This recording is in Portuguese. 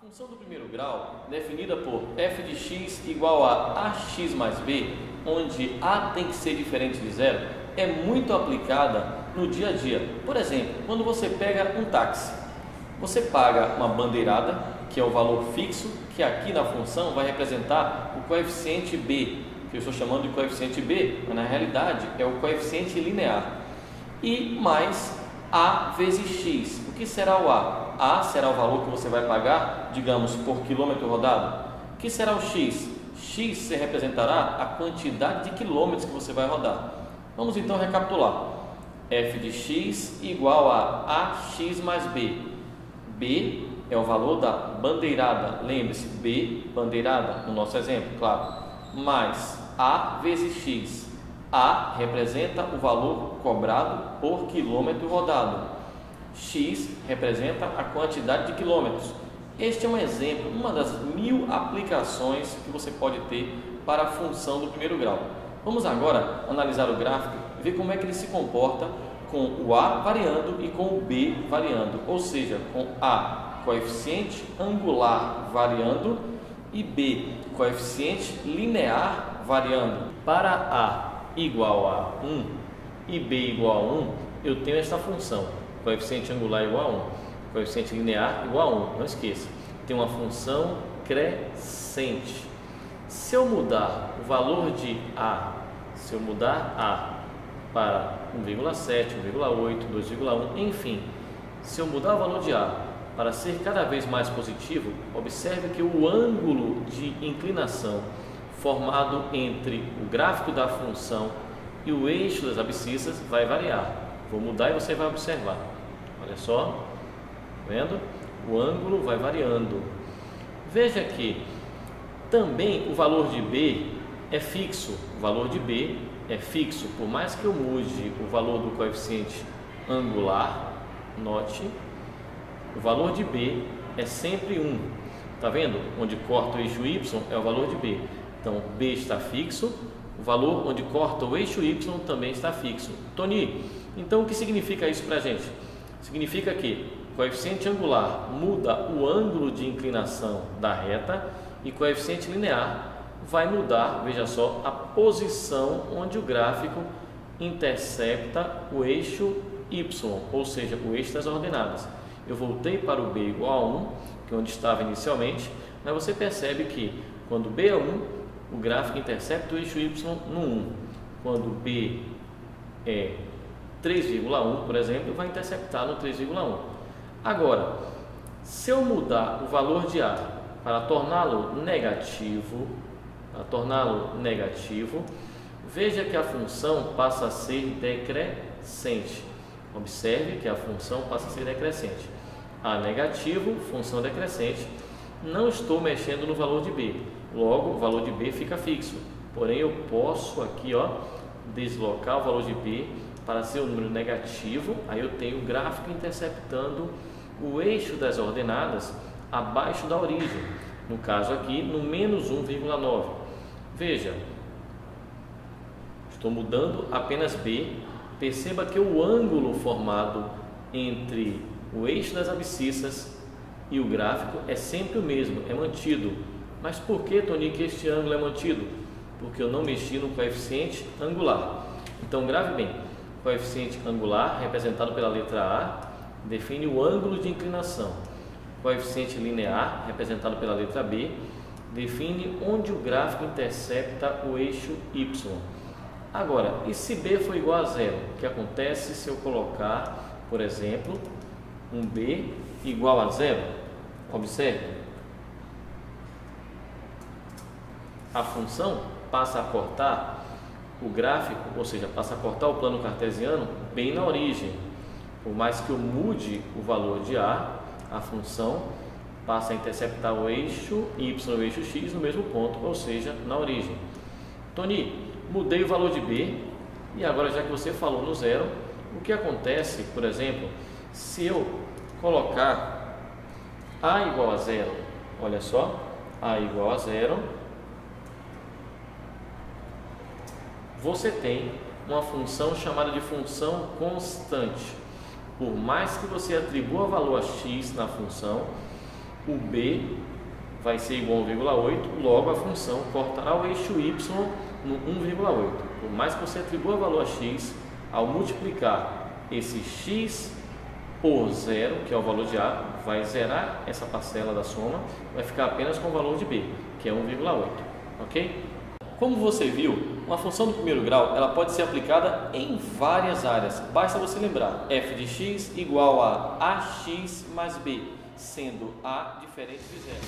Função do primeiro grau, definida por f de x igual a ax mais b, onde a tem que ser diferente de zero, é muito aplicada no dia a dia. Por exemplo, quando você pega um táxi, você paga uma bandeirada, que é o valor fixo, que aqui na função vai representar o coeficiente b, que eu estou chamando de coeficiente b, mas na realidade é o coeficiente linear, e mais a vezes x. O que será o a? A será o valor que você vai pagar, digamos, por quilômetro rodado. O que será o x? X se representará a quantidade de quilômetros que você vai rodar. Vamos então recapitular. F de x igual a ax mais b. B é o valor da bandeirada, lembre-se, B, bandeirada, no nosso exemplo, claro, mais a vezes x. A representa o valor cobrado por quilômetro rodado. X representa a quantidade de quilômetros. Este é um exemplo, uma das 1000 aplicações que você pode ter para a função do primeiro grau. Vamos agora analisar o gráfico e ver como é que ele se comporta com o A variando e com o B variando, ou seja, com A, coeficiente angular variando, e B, coeficiente linear variando. Para A igual a 1 e B igual a 1, eu tenho esta função, coeficiente angular igual a 1, coeficiente linear igual a 1, não esqueça, tem uma função crescente. Se eu mudar o valor de A, se eu mudar A para 1,7, 1,8, 2,1, enfim, se eu mudar o valor de A para ser cada vez mais positivo, observe que o ângulo de inclinação formado entre o gráfico da função e o eixo das abscissas vai variar. Vou mudar e você vai observar. Olha só, vendo? O ângulo vai variando. Veja que também o valor de B é fixo. O valor de B é fixo. Por mais que eu mude o valor do coeficiente angular, note, o valor de B é sempre 1. Tá vendo? Onde corta o eixo Y é o valor de B. Então, B está fixo, o valor onde corta o eixo Y também está fixo. Tony, então o que significa isso para a gente? Significa que o coeficiente angular muda o ângulo de inclinação da reta e coeficiente linear vai mudar, veja só, a posição onde o gráfico intercepta o eixo Y, ou seja, o eixo das ordenadas. Eu voltei para o B igual a 1, que é onde estava inicialmente, mas você percebe que quando B é 1, o gráfico intercepta o eixo Y no 1. Quando B é 3,1, por exemplo, vai interceptar no 3,1. Agora, se eu mudar o valor de A para torná-lo negativo, veja que a função passa a ser decrescente. Observe que a função passa a ser decrescente. A negativo, função decrescente, não estou mexendo no valor de B. Logo, o valor de B fica fixo. Porém, eu posso aqui, ó, deslocar o valor de B para ser um número negativo. Aí eu tenho o gráfico interceptando o eixo das ordenadas abaixo da origem. No caso aqui, no menos 1,9. Veja, estou mudando apenas B. Perceba que o ângulo formado entre o eixo das abscissas e o gráfico é sempre o mesmo, é mantido. Mas por que, Tony, que este ângulo é mantido? Porque eu não mexi no coeficiente angular. Então, grave bem, coeficiente angular, representado pela letra A, define o ângulo de inclinação. Coeficiente linear, representado pela letra B, define onde o gráfico intercepta o eixo Y. Agora, e se B for igual a zero? O que acontece se eu colocar, por exemplo, um B igual a zero? Observe. A função passa a cortar o gráfico, ou seja, passa a cortar o plano cartesiano bem na origem. Por mais que eu mude o valor de A, a função passa a interceptar o eixo Y e o eixo X no mesmo ponto, ou seja, na origem. Tony, mudei o valor de B e agora, já que você falou no zero, o que acontece, por exemplo, se eu colocar A igual a zero? Olha só, A igual a zero, você tem uma função chamada de função constante. Por mais que você atribua valor a x na função, o b vai ser igual a 1,8, logo a função cortará o eixo y no 1,8. Por mais que você atribua valor a x, ao multiplicar esse x por zero, que é o valor de a, vai zerar essa parcela da soma, vai ficar apenas com o valor de b, que é 1,8, ok? Como você viu, uma função do primeiro grau ela pode ser aplicada em várias áreas. Basta você lembrar, f de x igual a ax mais b, sendo a diferente de zero.